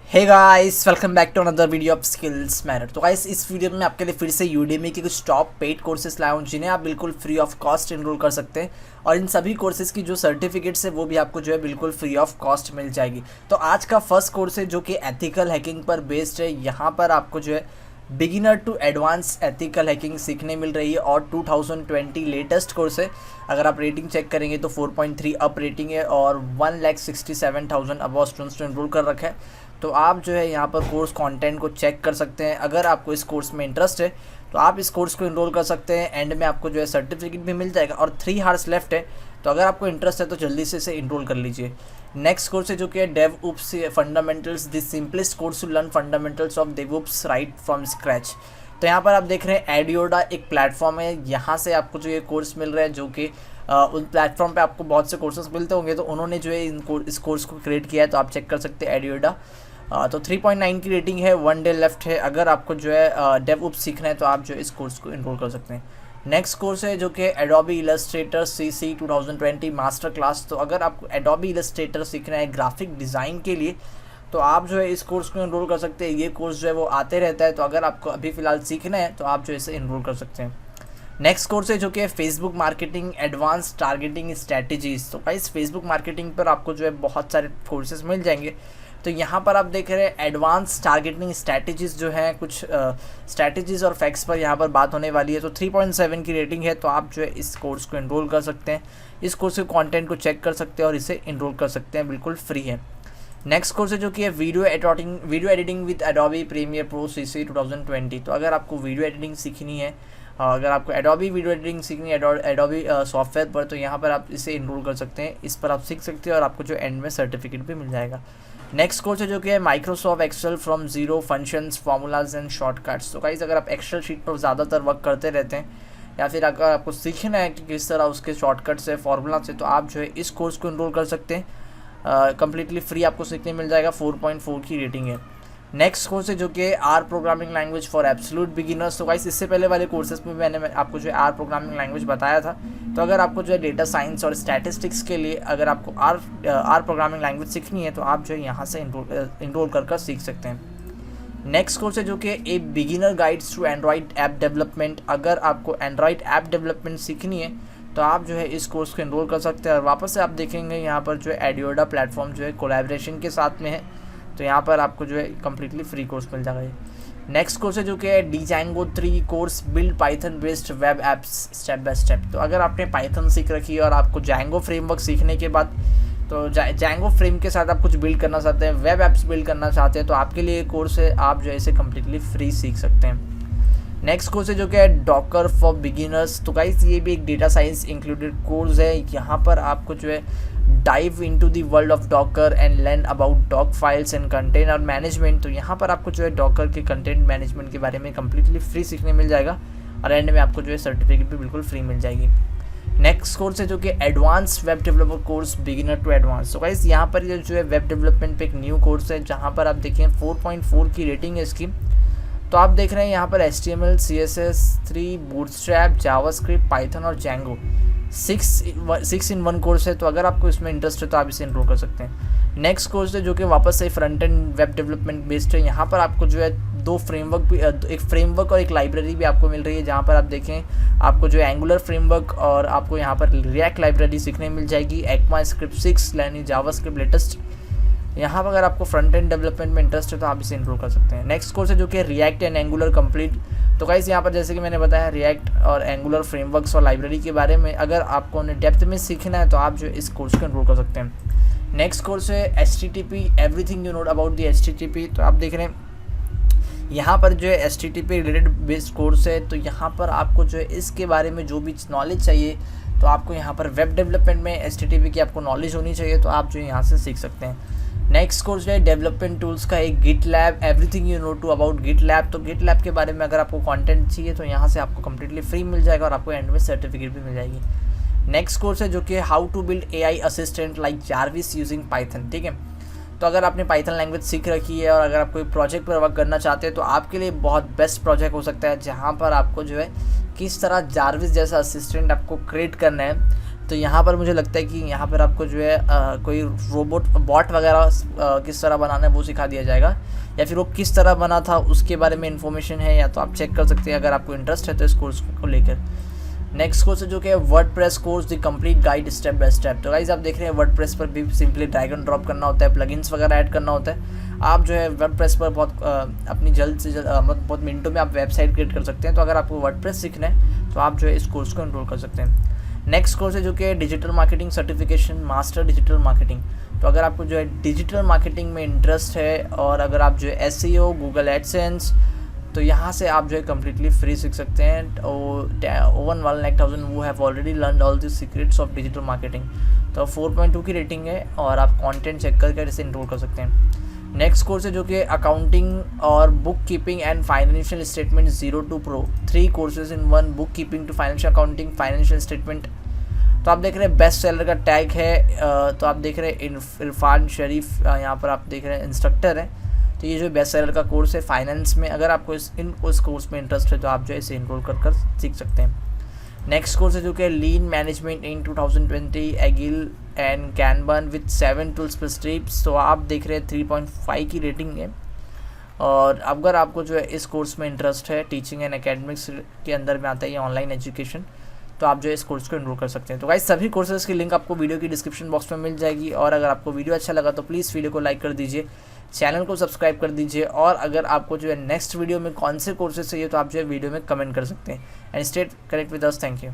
Hey guys, welcome back to another video of skills matter. तो guys, इस video में मैं आपके लिए फिर से यूडेमी के कुछ टॉप पेड कोर्सेस लाया हूँ जिन्हें आप बिल्कुल फ्री ऑफ कॉस्ट एनरोल कर सकते हैं। और इन सभी कोर्सेज की जो सर्टिफिकेट्स है वो भी आपको जो है बिल्कुल फ्री ऑफ कॉस्ट मिल जाएगी। तो आज का फर्स्ट कोर्स है जो कि एथिकल हैकिंग पर बेस्ड है। यहाँ पर आपको जो है beginner to advance ethical hacking सीखने मिल रही है और 2020 लेटेस्ट कोर्स है। अगर आप रेटिंग चेक करेंगे तो 4.3 अप रेटिंग है और 1,67,000 अबव स्टूडेंट्स ने एनरोल कर रखा है। तो आप जो है यहाँ पर कोर्स कंटेंट को चेक कर सकते हैं। अगर आपको इस कोर्स में इंटरेस्ट है तो आप इस कोर्स को एनरोल कर सकते हैं। एंड में आपको जो है सर्टिफिकेट भी मिल जाएगा और 3 आवर्स लेफ्ट है। तो अगर आपको इंटरेस्ट है तो जल्दी से इसे एनरोल कर लीजिए। नेक्स्ट कोर्स है जो कि है DevOps fundamentals, the simplest course to learn fundamentals of DevOps right from scratch. तो यहाँ पर आप देख रहे हैं एडियोडा एक प्लेटफॉर्म है। यहाँ से आपको जो ये कोर्स मिल रहा है जो कि उन प्लेटफॉर्म पे आपको बहुत से कोर्सेज मिलते होंगे, तो उन्होंने जो है इस कोर्स को क्रिएट किया है। तो आप चेक कर सकते हैं एडियोडा। तो 3.9 की रेटिंग है, 1 डे लेफ्ट है। अगर आपको जो है डेवऑप्स सीखना है तो आप जो है इस कोर्स को एनरोल कर सकते हैं। नेक्स्ट कोर्स है जो कि Adobe Illustrator CC 2020 master class. तो अगर आपको एडोबी इलस्ट्रेटर सीखना है ग्राफिक डिज़ाइन के लिए तो आप जो है इस कोर्स को एनरोल कर सकते हैं। ये कोर्स जो है वो आते रहता है। तो अगर आपको अभी फ़िलहाल सीखना है तो आप जो इसे एनरोल कर सकते हैं। नेक्स्ट कोर्स है जो कि Facebook marketing advance targeting strategies. तो गाइस, फेसबुक मार्केटिंग पर आपको जो है बहुत सारे कोर्सेज मिल जाएंगे। तो यहाँ पर आप देख रहे हैं एडवांस टारगेटिंग स्ट्रैटेजीज़ जो हैं, कुछ स्ट्रैटेजीज़ और फैक्ट्स पर यहाँ पर बात होने वाली है। तो 3.7 की रेटिंग है। तो आप जो है इस कोर्स को एनरोल कर सकते हैं। इस कोर्स के कंटेंट को चेक कर सकते हैं और इसे एनरोल कर सकते हैं, बिल्कुल फ्री है। नेक्स्ट कोर्स है जो कि है video editing with Adobe Premiere Pro CC 2020। तो अगर आपको वीडियो एडिटिंग सीखनी है, अगर आपको एडोबी वीडियो एडिटिंग सीखनी है एडोबी सॉफ्टवेयर पर, तो यहाँ पर आप इसे एनरोल कर सकते हैं। इस पर आप सीख सकते हैं और आपको जो एंड में सर्टिफिकेट भी मिल जाएगा। नेक्स्ट कोर्स है जो कि है Microsoft Excel from zero functions formulas and shortcuts. तो गाइस, अगर आप एक्सेल शीट पर ज़्यादातर वर्क करते रहते हैं या फिर अगर आपको सीखना है कि किस तरह उसके शॉर्टकट्स है फार्मूला से, तो आप जो है इस कोर्स को एनरोल कर सकते हैं। कम्प्लीटली फ्री आपको सीखने मिल जाएगा। 4.4 की रेटिंग है। नेक्स्ट कोर्स है जो कि R programming language for absolute beginners. तो गाइस, इससे पहले वाले कोर्सेज में मैंने आपको जो है आर प्रोग्रामिंग लैंग्वेज बताया था। तो अगर आपको जो है डेटा साइंस और स्टैटिस्टिक्स के लिए अगर आपको आर प्रोग्रामिंग लैंग्वेज सीखनी है तो आप जो है यहाँ से इनरोल कर सीख सकते हैं। नेक्स्ट कोर्स है जो कि a beginner guides to Android app development. अगर आपको एंड्रॉइड ऐप डेवलपमेंट सीखनी है तो आप जो है इस कोर्स को एनरोल कर सकते हैं। और वापस से आप देखेंगे यहाँ पर जो है एडियोडा प्लेटफॉर्म जो है कोलैबोरेशन के साथ में है। तो यहाँ पर आपको जो है कम्प्लीटली फ्री कोर्स मिल जाएगा। नेक्स्ट कोर्स है जो कि है Django 3 course build Python based web apps step by step. तो अगर आपने पाइथन सीख रखी है और आपको Django फ्रेमवर्क सीखने के बाद तो Django फ्रेम के साथ आप कुछ बिल्ड करना चाहते हैं, वेब एप्स बिल्ड करना चाहते हैं, तो आपके लिए कोर्स है। आप जो है इसे कम्प्लीटली फ्री सीख सकते हैं। नेक्स्ट कोर्स है जो कि है डॉकर फॉर बिगिनर्स। तो गाइस, ये भी एक डेटा साइंस इंक्लूडेड कोर्स है। यहाँ पर आपको जो है dive into the world of Docker and learn about dock files and container management. तो यहाँ पर आपको जो है डॉकर के कंटेंट मैनेजमेंट के बारे में कम्प्लीटली फ्री सीखने मिल जाएगा और एंड में आपको जो है सर्टिफिकेट भी बिल्कुल फ्री मिल जाएगी। नेक्स्ट कोर्स है जो कि advance web developer course beginner to advance. तो गाइस, यहाँ पर ये जो है वेब डेवलपमेंट पे एक न्यू कोर्स है जहाँ पर आप देखें 4.4 की रेटिंग है इसकी। तो आप देख रहे हैं यहाँ पर HTML, CSS 3, bootstrap, JavaScript, Python और Django 6 in 1 कोर्स है। तो अगर आपको इसमें इंटरेस्ट है तो आप इसे एनरोल कर सकते हैं। नेक्स्ट कोर्स है जो कि वापस से front end web development based है। यहाँ पर आपको जो है 2 फ्रेमवर्क भी, एक फ्रेमवर्क और एक लाइब्रेरी भी आपको मिल रही है। जहाँ पर आप देखें आपको जो है एंगुलर फ्रेमवर्क और आपको यहाँ पर रिएक्ट लाइब्रेरी सीखने मिल जाएगी। ECMAScript 6 यानी जावास्क्रिप्ट लेटेस्ट। यहाँ पर अगर आपको फ्रंट एंड डेवलपमेंट में इंटरेस्ट है तो आप इसे एनरोल कर सकते हैं। नेक्स्ट कोर्स है जो कि रिएक्ट एंड एंगुलर कंप्लीट। तो गाइस, यहाँ पर जैसे कि मैंने बताया रिएक्ट और एंगुलर फ्रेमवर्क्स और लाइब्रेरी के बारे में अगर आपको उन्हें डेप्थ में सीखना है तो आप जो इस कोर्स को एनरोल कर सकते हैं। नेक्स्ट कोर्स है HTTP everything you know about the HTTP। तो आप देख रहे हैं यहाँ पर जो है HTTP रिलेटेड बेस्ड कोर्स है। तो यहाँ पर आपको जो है इसके बारे में जो भी नॉलेज चाहिए तो आपको यहाँ पर वेब डेवलपमेंट में HTTP की आपको नॉलेज होनी चाहिए, तो आप जो यहाँ से सीख सकते हैं। नेक्स्ट कोर्स जो है डेवलपमेंट टूल्स का एक GitLab everything you know to about GitLab। तो GitLab के बारे में अगर आपको कंटेंट चाहिए तो यहाँ से आपको कम्प्लीटली फ्री मिल जाएगा और आपको एंड में सर्टिफिकेट भी मिल जाएगी। नेक्स्ट कोर्स है जो कि how to build AI assistant like Jarvis using Python. ठीक है, तो अगर आपने पाइथन लैंग्वेज सीख रखी है और अगर आप कोई प्रोजेक्ट पर वर्क करना चाहते हैं तो आपके लिए बहुत बेस्ट प्रोजेक्ट हो सकता है, जहाँ पर आपको जो है किस तरह जार्विस जैसा असिस्टेंट आपको क्रिएट करना है तो यहाँ पर मुझे लगता है कि यहाँ पर आपको जो है कोई रोबोट बॉट वगैरह किस तरह बनाना है वो सिखा दिया जाएगा, या फिर वो किस तरह बना था उसके बारे में इन्फॉर्मेशन है, या तो आप चेक कर सकते हैं अगर आपको इंटरेस्ट है तो इस कोर्स को लेकर। नेक्स्ट कोर्स है जो कि WordPress course the complete guide step by step. तो गाइस आप देख रहे हैं वर्डप्रेस पर भी सिंपली ड्रैग एंड ड्रॉप करना होता है, प्लगइन्स वगैरह ऐड करना होता है। आप जो है वर्डप्रेस पर बहुत अपनी जल्द से जल्द बहुत मिनटों में आप वेबसाइट क्रिएट कर सकते हैं। तो अगर आपको वर्डप्रेस सीखना है तो आप जो है इस कोर्स को एनरोल कर सकते हैं। नेक्स्ट कोर्स है जो कि digital marketing certification master digital marketing. तो अगर आपको जो है डिजिटल मार्केटिंग में इंटरेस्ट है और अगर आप जो है एसईओ, गूगल एडसेंस, तो यहाँ से आप जो है कम्प्लीटली फ्री सीख सकते हैं। ओवर 1,00,000 वो have already learn all the secrets of digital marketing. तो 4.2 की रेटिंग है और आप कंटेंट चेक करके इसे एनरोल कर सकते हैं। नेक्स्ट कोर्स है जो कि अकाउंटिंग और bookkeeping and financial statement 0 to Pro, 3 courses in 1, bookkeeping to financial accounting, financial statement. तो आप देख रहे हैं बेस्ट सेलर का टैग है। तो आप देख रहे हैं इरफान शरीफ यहाँ पर आप देख रहे हैं इंस्ट्रक्टर है। तो ये जो बेस्ट सेलर का कोर्स है फाइनेंस में, अगर आपको इस कोर्स में इंटरेस्ट है तो आप जो है इसे इनरोल कर सीख सकते हैं। नेक्स्ट कोर्स है जो कि lean management in 2020 agile and kanban with 7 tools पर स्टेप्स। तो आप देख रहे हैं 3.5 की रेटिंग है। और अगर आपको जो है इस कोर्स में इंटरेस्ट है, टीचिंग एंड एकेडमिक्स के अंदर में आता है ये ऑनलाइन एजुकेशन, तो आप जो है इस कोर्स को एनरोल कर सकते हैं। तो गाइस सभी कोर्सेज की लिंक आपको वीडियो की डिस्क्रिप्शन बॉक्स में मिल जाएगी। और अगर आपको वीडियो अच्छा लगा तो प्लीज़ वीडियो को लाइक कर दीजिए, चैनल को सब्सक्राइब कर दीजिए। और अगर आपको जो है नेक्स्ट वीडियो में कौन से कोर्सेज चाहिए तो आप जो है वीडियो में कमेंट कर सकते हैं। And stay connect with us. Thank you.